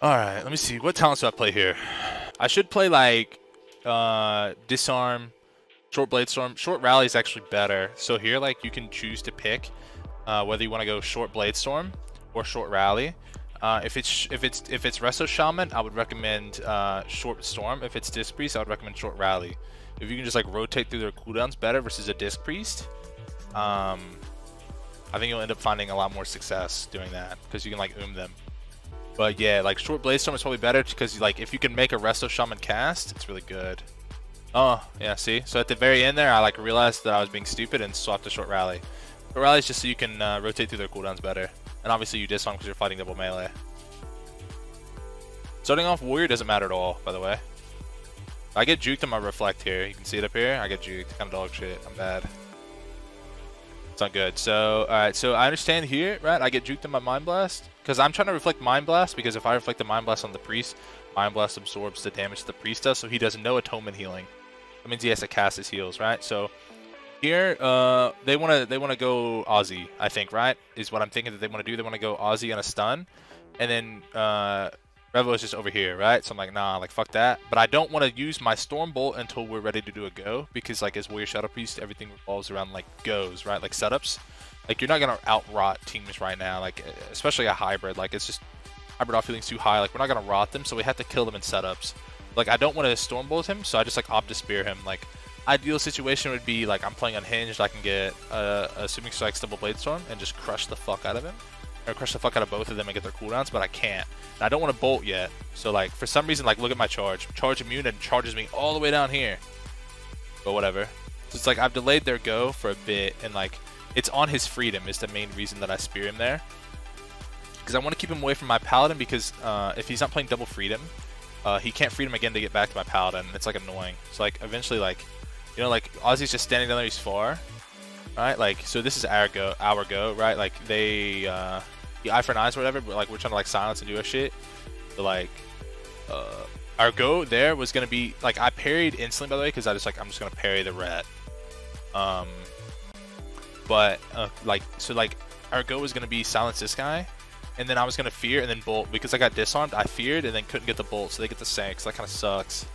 Alright, let me see. What talents do I play here? I should play like disarm, short blade storm. Short rally is actually better. So here like you can choose to pick whether you want to go short blade storm or short rally. If it's Resto Shaman, I would recommend short storm. If it's Disc Priest, I would recommend short rally. If you can just like rotate through their cooldowns better versus a Disc Priest, I think you'll end up finding a lot more success doing that because you can like them. But yeah, like short blade storm is probably better because like if you can make a Resto Shaman cast, it's really good. Oh yeah, see. So at the very end there, I like realized that I was being stupid and swapped to short rally. Short rally is just so you can rotate through their cooldowns better, and obviously you disarm because you're fighting double melee. Starting off warrior doesn't matter at all, by the way. I get juked on my reflect here. You can see it up here. I get juked. Kind of dog shit. I'm bad. It's not good. So, alright, so I understand here, right? I get juked in my Mind Blast. Because I'm trying to reflect Mind Blast, because if I reflect the Mind Blast on the Priest, Mind Blast absorbs the damage the Priest does, so he does no atonement healing. That means he has to cast his heals, right? So, here, they wanna go Aussie, I think, right? Is what I'm thinking that they want to do. They want to go Aussie on a stun. And then, Revo is just over here, right? So I'm like, nah, like fuck that. But I don't want to use my Storm Bolt until we're ready to do a go, because like as Warrior Shadow Priest, everything revolves around like goes, right? Like setups. Like you're not gonna out-rot teams right now, like especially a hybrid. Like it's just hybrid off healing's too high. Like we're not gonna rot them, so we have to kill them in setups. Like I don't want to Storm Bolt him, so I just like opt to spear him. Like ideal situation would be like I'm playing unhinged, I can get a Sweeping Strikes double blade storm and just crush the fuck out of him. Or crush the fuck out of both of them and get their cooldowns, but I can't. And I don't want to bolt yet. So like for some reason, like look at my charge. Charge immune and charges me all the way down here. But whatever. So it's like I've delayed their go for a bit, and like it's on his freedom is the main reason that I spear him there. Because I want to keep him away from my paladin, because if he's not playing double freedom, he can't freedom again to get back to my paladin. It's like annoying. So like eventually, like you know, like Ozzy's just standing down there, he's far. Right, like so this is our go, right? Like they the eye for an eyes or whatever, but like we're trying to like silence and do our shit. But like our go there was gonna be like I parried instantly, by the way, because I'm just gonna parry the ret. But like so like our go was gonna be silence this guy, and then I was gonna fear and then bolt, because I got disarmed. I feared and then couldn't get the bolt, so they get the sank. So that kind of sucks.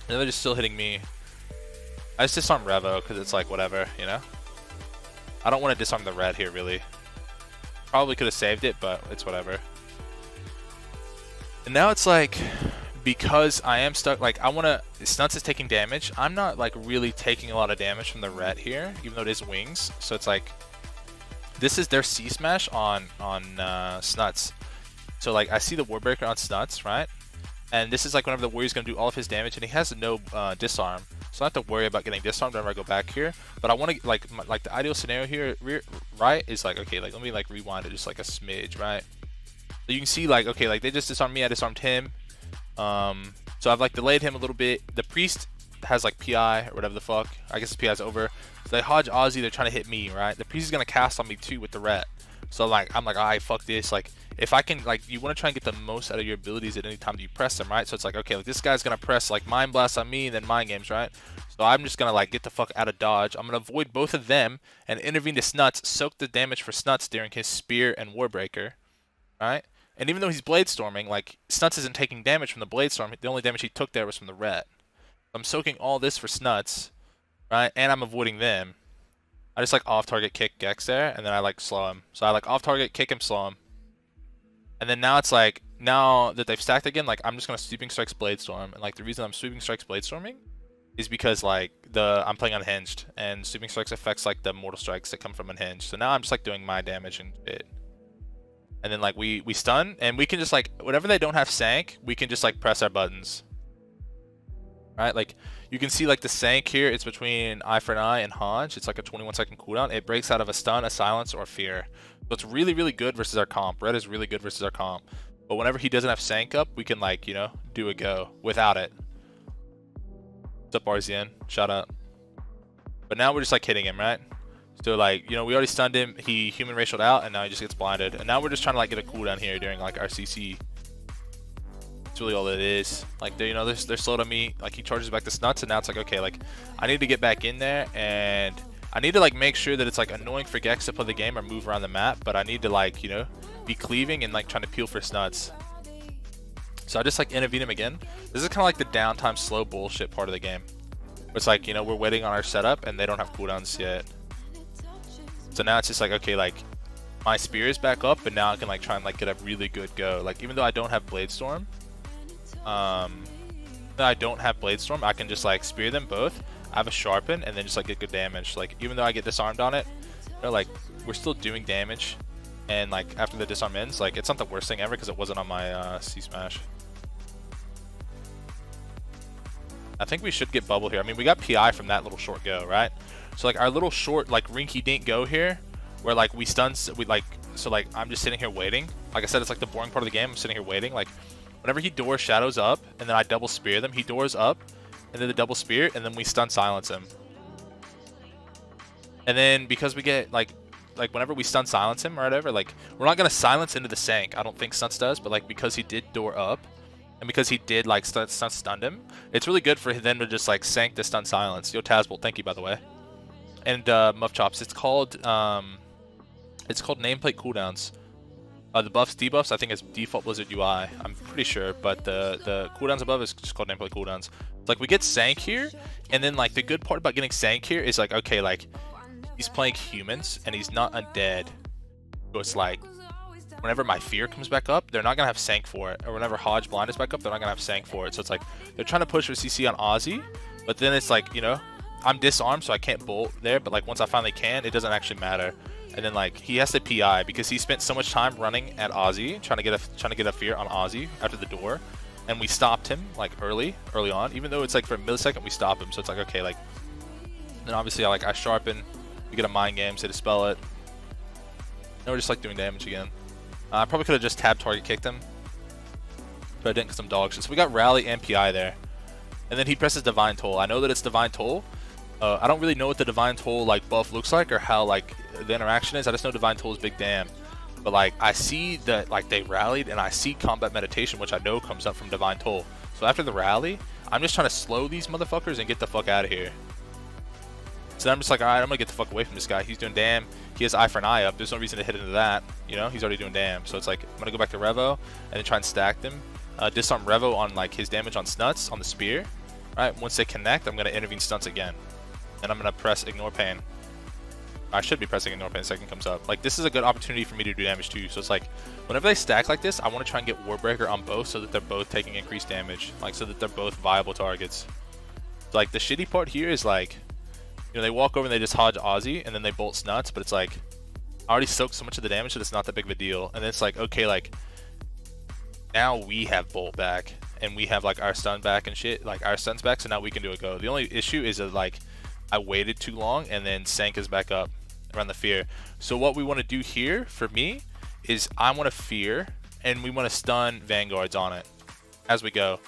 And they're just still hitting me. I just disarm Revo because it's like whatever, you know. I don't want to disarm the red here really. Probably could have saved it, but it's whatever. And now it's like, because I am stuck, like I want to, Snutz is taking damage. I'm not like really taking a lot of damage from the red here, even though it is wings. So it's like, this is their C smash on Snutz. So like I see the Warbreaker on Snutz, right? And this is like whenever the warrior's gonna do all of his damage, and he has no disarm. So I don't have to worry about getting disarmed whenever I go back here. But I want to like the ideal scenario here, right, is like, okay, like let me like rewind it just like a smidge, right? So you can see like, okay, like they just disarmed me, I disarmed him. So I've like delayed him a little bit. The priest has like PI or whatever the fuck. I guess his PI's over. So they hodge Ozzy, they're trying to hit me, right? The priest is gonna cast on me too with the ret. So like I'm like, alright, fuck this. Like if I can, like, you want to try and get the most out of your abilities at any time that you press them, right? So it's like, okay, like this guy's gonna press like Mind Blast on me and then Mind Games, right? So I'm just gonna like get the fuck out of dodge. I'm gonna avoid both of them and intervene to Snutz, soak the damage for Snutz during his spear and Warbreaker, right? And even though he's blade storming, like Snutz isn't taking damage from the blade storm. The only damage he took there was from the ret. I'm soaking all this for Snutz, right? And I'm avoiding them. I just like off target kick Gex there, and then I like slow him. So I like off target kick him, slow him. And then now it's like, now that they've stacked again, like I'm just gonna Sweeping Strikes Blade Storm. And like the reason I'm Sweeping Strikes Blade Storming is because like I'm playing Unhinged, and Sweeping Strikes affects like the Mortal Strikes that come from Unhinged. So now I'm just like doing my damage and shit. And then like we stun, and we can just like, whenever they don't have sank, we can just like press our buttons. Right, like you can see like the sank here, it's between Eye for an Eye and Hodge. It's like a 21-second cooldown. It breaks out of a stun, a silence, or a fear. So it's really, really good versus our comp. Red is really good versus our comp. But whenever he doesn't have sank up, we can like, you know, do a go without it. What's up, RZN? Shout out. But now we're just like hitting him, right? So like, you know, we already stunned him. He human racialed out, and now he just gets blinded. And now we're just trying to like get a cooldown here during like our CC. That's really all it is. Like they, you know, they're slowed on me. Like he charges back to Snutz, and now it's like, okay, like I need to get back in there, and I need to like make sure that it's like annoying for Gex to play the game or move around the map, but I need to like, you know, be cleaving and like trying to peel for Snutz. So I just like intervene him again. This is kind of like the downtime slow bullshit part of the game. It's like, you know, we're waiting on our setup and they don't have cooldowns yet. So now it's just like, okay, like my spear is back up, but now I can like try and like get a really good go. Like even though I don't have Blade Storm, I can just like spear them both. I have a sharpen and then just like get good damage. Like even though I get disarmed on it, you know, like we're still doing damage. And like after the disarm ends, like it's not the worst thing ever because it wasn't on my C smash. I think we should get bubble here. I mean, we got PI from that little short go, right? So like our little short like rinky dink go here, where like we stun, so like I'm just sitting here waiting. Like I said, it's like the boring part of the game. I'm sitting here waiting. Like whenever he doors shadows up and then I double spear them, he doors up and then the double spear and then we stun silence him. And then because we get like whenever we stun silence him or whatever, like we're not gonna silence into the sank. I don't think Snutz does, but like because he did door up and because he did like stunned him, it's really good for them to just like sank the stun silence. Yo Tazbolt, thank you by the way. And Muff Chops, it's called nameplate cooldowns. The buffs, debuffs, I think it's default Blizzard UI. I'm pretty sure, but the cooldowns above is just called nameplate cooldowns. Like we get sank here, and then like the good part about getting sank here is like, okay, like he's playing humans and he's not undead, so it's like whenever my fear comes back up, they're not gonna have sank for it, or whenever Hodge blind is back up, they're not gonna have sank for it. So it's like they're trying to push for CC on Ozzy, but then it's like, you know, I'm disarmed so I can't bolt there, but like once I finally can, it doesn't actually matter. And then like he has to PI because he spent so much time running at Ozzy, trying to get a fear on Ozzy after the door, and we stopped him like early on, even though it's like for a millisecond we stop him. So it's like, okay, like then obviously I sharpen, we get a mind game, say dispel it. Now we're just like doing damage again. I probably could have just tab target kicked him, but I didn't because I'm dog shit. So we got rally and PI there, and then he presses divine toll. I know that it's divine toll. I don't really know what the divine toll like buff looks like or how like the interaction is. I just know divine toll is big damn. But like I see that like they rallied and I see combat meditation, which I know comes up from divine toll. So after the rally, I'm just trying to slow these motherfuckers and get the fuck out of here. So I'm just like, alright, I'm gonna get the fuck away from this guy. He's doing damn. He has eye for an eye up. There's no reason to hit into that. You know, he's already doing damn. So it's like I'm gonna go back to Revo and then try and stack them. Disarm Revo on like his damage on Snutz on the spear. Right, once they connect, I'm gonna intervene Snutz again. And I'm gonna press ignore pain. I should be pressing ignore pain the second comes up. Like this is a good opportunity for me to do damage too. So it's like whenever they stack like this, I want to try and get Warbreaker on both so that they're both taking increased damage. Like so that they're both viable targets. Like the shitty part here is like, you know, they walk over and they just Hodge Ozzy and then they bolt Snutz, but it's like I already soaked so much of the damage that it's not that big of a deal. And then it's like, okay, like now we have bolt back and we have like our stun back and shit, like our stun's back, so now we can do a go. The only issue is that like I waited too long and then sank is back up around the fear. So what we want to do here for me is I want to fear and we want to stun vanguards on it as we go,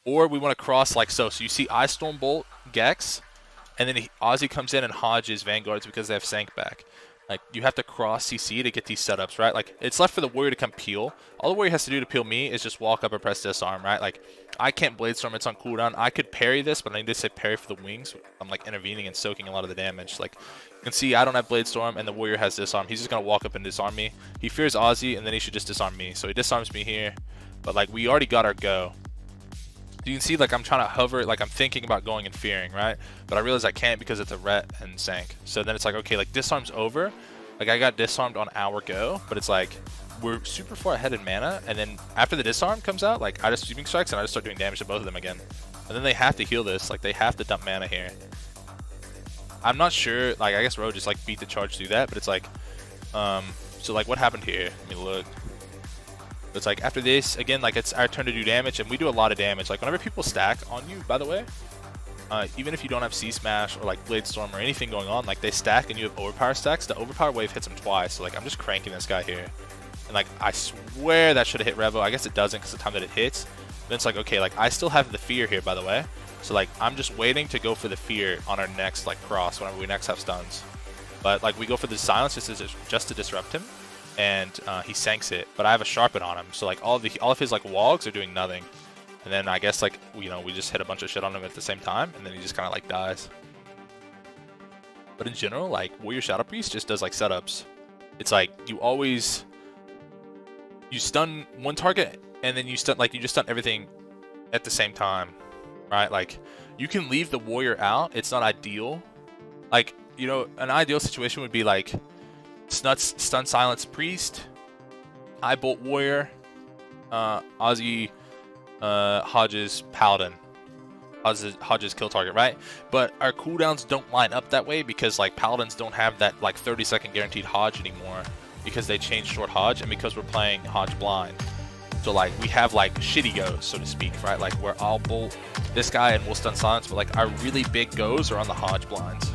or we want to cross like so. So you see I Storm Bolt Gex and then Ozzy comes in and Hodges vanguards because they have sank back. Like you have to cross CC to get these setups, right? Like it's left for the warrior to come peel. All the warrior has to do to peel me is just walk up and press disarm, right? Like I can't blade storm, it's on cooldown. I could parry this, but I need to say parry for the wings. I'm like intervening and soaking a lot of the damage. Like you can see I don't have blade storm and the warrior has disarm. He's just gonna walk up and disarm me. He fears Ozzy and then he should just disarm me. So he disarms me here, but like we already got our go. You can see like I'm trying to hover, like I'm thinking about going and fearing, right? But I realize I can't because it's a ret and sank. So then it's like, okay, like disarm's over. Like I got disarmed on our go, but it's like we're super far ahead in mana. And then after the disarm comes out, like I just sweeping strikes and I just start doing damage to both of them again. And then they have to heal this, like they have to dump mana here. I'm not sure, like I guess Ro just like beat the charge through that, but it's like, so like what happened here? Let me look. It's like after this, again, like it's our turn to do damage, and we do a lot of damage. Like whenever people stack on you, by the way, even if you don't have C-Smash or like Blade Storm or anything going on, like they stack and you have Overpower stacks, the Overpower wave hits them twice. So like I'm just cranking this guy here. And like I swear that should have hit Revo. I guess it doesn't because the time that it hits. Then it's like, okay, like I still have the fear here, by the way. So like I'm just waiting to go for the fear on our next like cross whenever we next have stuns. But like we go for the silence just to disrupt him. And he sanks it, but I have a sharpen on him, so like all of his like wogs are doing nothing, and then I guess like, you know, we just hit a bunch of shit on him at the same time, and then he just kind of like dies. But in general, like Warrior Shadow Priest just does like setups. It's like you stun one target and then you just stun everything at the same time, right? Like you can leave the warrior out. It's not ideal. Like, you know, an ideal situation would be like Snutz stun silence priest, I bolt warrior, Ozzy Hodges paladin. Hodges kill target, right? But our cooldowns don't line up that way because like paladins don't have that like 30-second guaranteed Hodge anymore because they changed short Hodge and because we're playing Hodge blind. So like we have like shitty goes, so to speak, right? Like where I'll bolt this guy and we'll stun silence, but like our really big goes are on the Hodge blinds.